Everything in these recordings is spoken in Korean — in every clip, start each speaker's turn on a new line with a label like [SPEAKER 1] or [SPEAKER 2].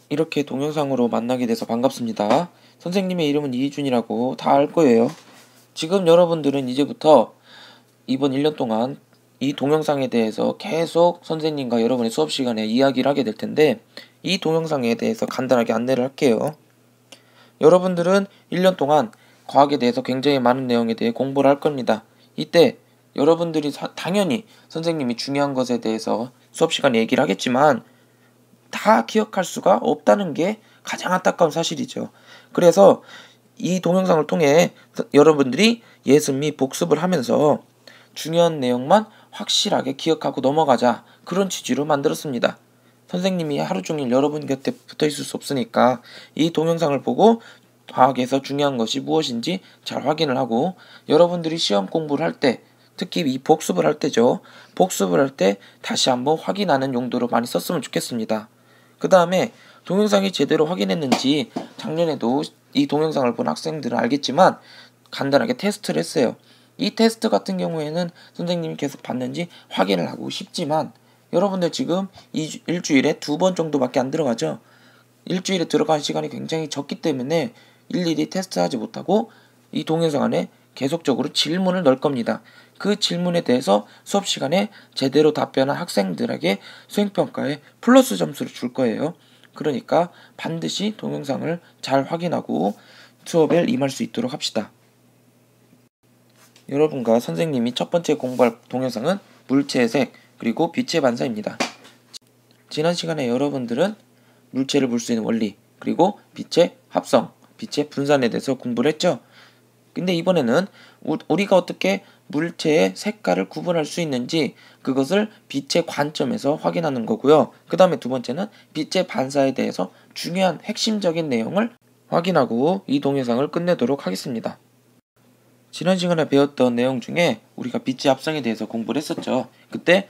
[SPEAKER 1] 이렇게 동영상으로 만나게 돼서 반갑습니다. 선생님의 이름은 이희준이라고 다 알 거예요. 지금 여러분들은 이제부터 이번 1년 동안 이 동영상에 대해서 계속 선생님과 여러분의 수업 시간에 이야기를 하게 될 텐데, 이 동영상에 대해서 간단하게 안내를 할게요. 여러분들은 1년 동안 과학에 대해서 굉장히 많은 내용에 대해 공부를 할 겁니다. 이때 여러분들이 당연히 선생님이 중요한 것에 대해서 수업 시간에 얘기를 하겠지만 다 기억할 수가 없다는 게 가장 안타까운 사실이죠. 그래서 이 동영상을 통해 여러분들이 예습 및 복습을 하면서 중요한 내용만 확실하게 기억하고 넘어가자, 그런 취지로 만들었습니다. 선생님이 하루 종일 여러분 곁에 붙어 있을 수 없으니까 이 동영상을 보고 과학에서 중요한 것이 무엇인지 잘 확인을 하고, 여러분들이 시험 공부를 할 때, 특히 이 복습을 할 때죠. 복습을 할 때 다시 한번 확인하는 용도로 많이 썼으면 좋겠습니다. 그 다음에 동영상이 제대로 확인했는지 작년에도 이 동영상을 본 학생들은 알겠지만 간단하게 테스트를 했어요. 이 테스트 같은 경우에는 선생님이 계속 봤는지 확인을 하고 싶지만 여러분들 지금 일주일에 2번 정도밖에 안 들어가죠. 일주일에 들어간 시간이 굉장히 적기 때문에 일일이 테스트하지 못하고 이 동영상 안에 계속적으로 질문을 넣을 겁니다. 그 질문에 대해서 수업 시간에 제대로 답변한 학생들에게 수행평가에 플러스 점수를 줄 거예요. 그러니까 반드시 동영상을 잘 확인하고 수업에 임할 수 있도록 합시다. 여러분과 선생님이 첫 번째 공부할 동영상은 물체의 색 그리고 빛의 반사입니다. 지난 시간에 여러분들은 물체를 볼 수 있는 원리, 그리고 빛의 합성, 빛의 분산에 대해서 공부를 했죠. 근데 이번에는 우리가 어떻게 물체의 색깔을 구분할 수 있는지 그것을 빛의 관점에서 확인하는 거고요. 그 다음에 두 번째는 빛의 반사에 대해서 중요한 핵심적인 내용을 확인하고 이 동영상을 끝내도록 하겠습니다. 지난 시간에 배웠던 내용 중에 우리가 빛의 합성에 대해서 공부를 했었죠. 그때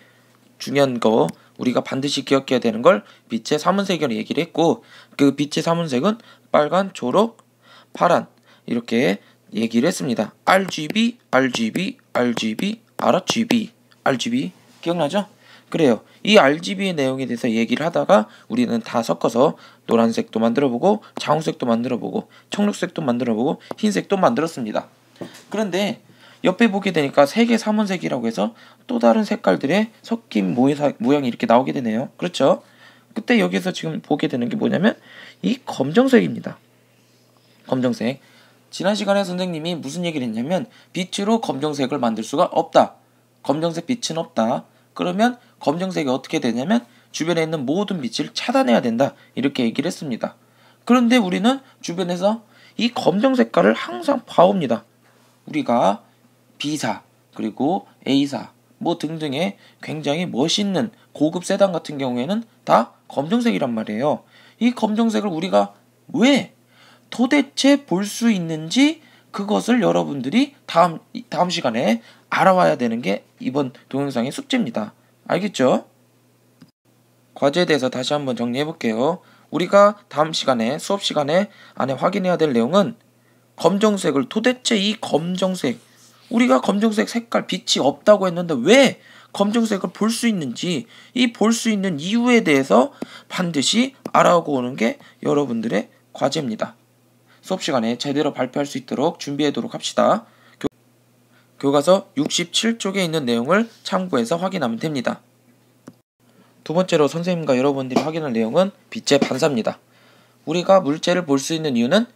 [SPEAKER 1] 중요한 거, 우리가 반드시 기억해야 되는 걸 빛의 삼원색으로 얘기를 했고, 그 빛의 삼원색은 빨간, 초록, 파란 이렇게 얘기를 했습니다. RGB, RGB, RGB, RGB, RGB 기억나죠? 그래요. 이 RGB의 내용에 대해서 얘기를 하다가 우리는 다 섞어서 노란색도 만들어보고 자홍색도 만들어보고 청록색도 만들어보고 흰색도 만들었습니다. 그런데 옆에 보게 되니까 색의 삼원색이라고 해서 또 다른 색깔들의 섞인 모양이 이렇게 나오게 되네요. 그렇죠? 그때 여기서 지금 보게 되는 게 뭐냐면 이 검정색입니다. 검정색. 지난 시간에 선생님이 무슨 얘기를 했냐면 빛으로 검정색을 만들 수가 없다. 검정색 빛은 없다. 그러면 검정색이 어떻게 되냐면 주변에 있는 모든 빛을 차단해야 된다. 이렇게 얘기를 했습니다. 그런데 우리는 주변에서 이 검정 색깔을 항상 봐옵니다. 우리가 B사, 그리고 A사, 뭐 등등의 굉장히 멋있는 고급 세단 같은 경우에는 다 검정색이란 말이에요. 이 검정색을 우리가 왜 도대체 볼 수 있는지 그것을 여러분들이 다음 시간에 알아와야 되는 게 이번 동영상의 숙제입니다. 알겠죠? 과제에 대해서 다시 한번 정리해 볼게요. 우리가 다음 시간에 수업 시간에 안에 확인해야 될 내용은 검정색을, 도대체 이 검정색, 우리가 검정색 색깔 빛이 없다고 했는데 왜 검정색을 볼 수 있는지, 이 볼 수 있는 이유에 대해서 반드시 알아오고 오는 게 여러분들의 과제입니다. 수업 시간에 제대로 발표할 수 있도록 준비하도록 합시다. 교과서 67쪽에 있는 내용을 참고해서 확인하면 됩니다. 두 번째로 선생님과 여러분들이 확인할 내용은 빛의 반사입니다. 우리가 물체를 볼 수 있는 이유는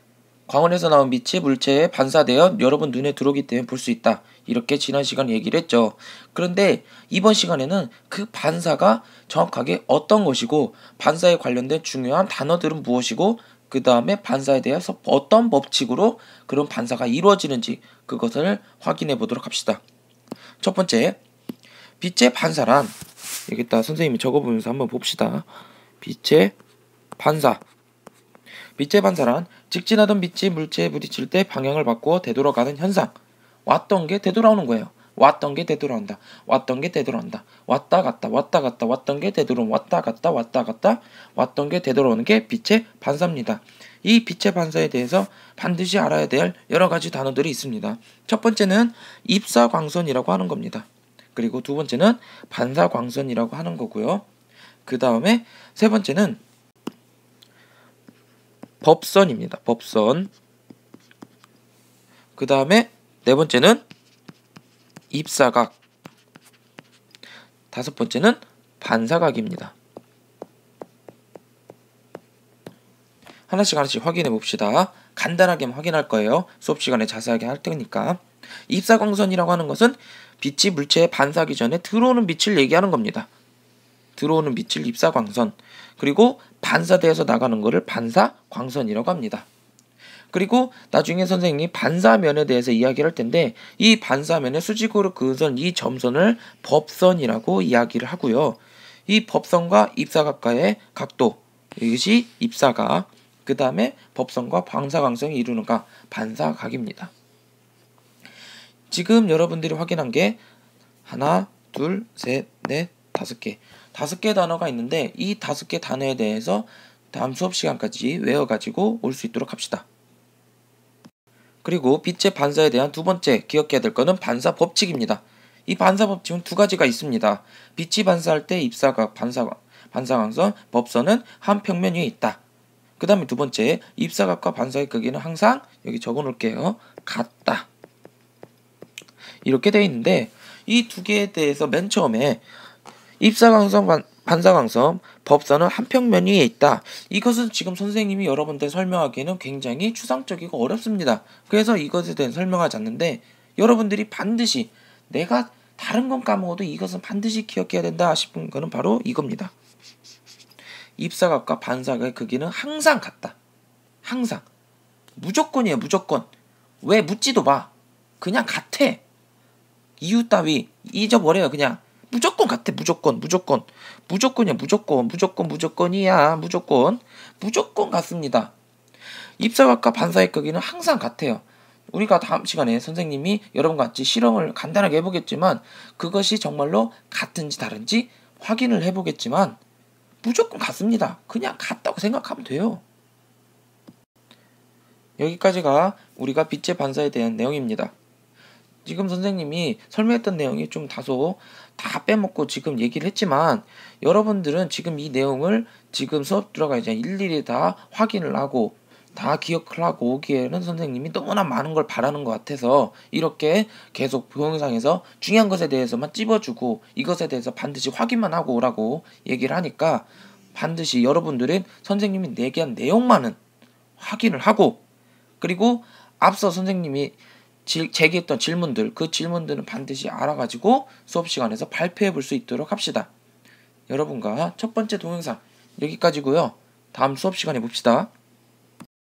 [SPEAKER 1] 광원에서 나온 빛이 물체에 반사되어 여러분 눈에 들어오기 때문에 볼 수 있다. 이렇게 지난 시간에 얘기를 했죠. 그런데 이번 시간에는 그 반사가 정확하게 어떤 것이고 반사에 관련된 중요한 단어들은 무엇이고 그 다음에 반사에 대해서 어떤 법칙으로 그런 반사가 이루어지는지 그것을 확인해 보도록 합시다. 첫 번째, 빛의 반사란, 여기다 선생님이 적어보면서 한번 봅시다. 빛의 반사. 빛의 반사란 직진하던 빛이 물체에 부딪힐 때 방향을 바꾸어 되돌아가는 현상. 왔던 게 되돌아오는 거예요. 왔던 게 되돌아온다. 왔던 게 되돌아온다. 왔다 갔다 왔다 갔다 왔던 게 되돌아오는, 왔다 갔다 왔다 갔다 왔던 게 되돌아오는 게 빛의 반사입니다. 이 빛의 반사에 대해서 반드시 알아야 될 여러 가지 단어들이 있습니다. 첫 번째는 입사광선이라고 하는 겁니다. 그리고 두 번째는 반사광선이라고 하는 거고요. 그 다음에 세 번째는 법선입니다. 법선. 그 다음에 네 번째는 입사각. 다섯 번째는 반사각입니다. 하나씩 확인해 봅시다. 간단하게만 확인할 거예요. 수업 시간에 자세하게 할 테니까. 입사광선이라고 하는 것은 빛이 물체에 반사하기 전에 들어오는 빛을 얘기하는 겁니다. 들어오는 빛을 입사광선. 그리고 반사돼서 나가는 것을 반사광선이라고 합니다. 그리고 나중에 선생님이 반사면에 대해서 이야기를 할 텐데 이 반사면의 수직으로 그은 이 점선을 법선이라고 이야기를 하고요. 이 법선과 입사각과의 각도, 이것이 입사각. 그 다음에 법선과 반사광선이 이루는 각, 반사각입니다. 지금 여러분들이 확인한 게 하나, 둘, 셋, 넷, 다섯 개. 5개 단어가 있는데 이 5개 단어에 대해서 다음 수업 시간까지 외워가지고 올 수 있도록 합시다. 그리고 빛의 반사에 대한 두 번째 기억해야 될 것은 반사 법칙입니다. 이 반사 법칙은 두 가지가 있습니다. 빛이 반사할 때 입사각, 반사광선, 법선은 한 평면 위에 있다. 그 다음에 두 번째, 입사각과 반사의 크기는 항상 여기 적어 놓을게요. 같다. 이렇게 되어 있는데 이 두 개에 대해서 맨 처음에 입사광선, 반사광선, 법선은 한 평면 위에 있다. 이것은 지금 선생님이 여러분들 설명하기에는 굉장히 추상적이고 어렵습니다. 그래서 이것에 대해 설명하지 않는데 여러분들이 반드시 내가 다른 건 까먹어도 이것은 반드시 기억해야 된다 싶은 거는 바로 이겁니다. 입사각과 반사각의 크기는 항상 같다. 항상. 무조건이에요. 무조건. 왜 묻지도 마. 그냥 같아. 이유 따위 잊어버려요. 그냥. 무조건 같아. 무조건. 무조건이야. 무조건이야. 무조건 같습니다. 입사각과 반사의 크기는 항상 같아요. 우리가 다음 시간에 선생님이 여러분과 같이 실험을 간단하게 해보겠지만 그것이 정말로 같은지 다른지 확인을 해보겠지만 무조건 같습니다. 그냥 같다고 생각하면 돼요. 여기까지가 우리가 빛의 반사에 대한 내용입니다. 지금 선생님이 설명했던 내용이 좀 다소 다 빼먹고 지금 얘기를 했지만 여러분들은 지금 이 내용을 지금 수업 들어가기 전에 일일이 다 확인을 하고 다 기억을 하고 오기에는 선생님이 너무나 많은 걸 바라는 것 같아서 이렇게 계속 동영상에서 중요한 것에 대해서만 찝어주고 이것에 대해서 반드시 확인만 하고 오라고 얘기를 하니까 반드시 여러분들은 선생님이 얘기한 내용만은 확인을 하고 그리고 앞서 선생님이 제기했던 질문들 그 질문들은 반드시 알아가지고 수업 시간에서 발표해 볼 수 있도록 합시다. 여러분과 첫 번째 동영상 여기까지고요. 다음 수업 시간에 봅시다.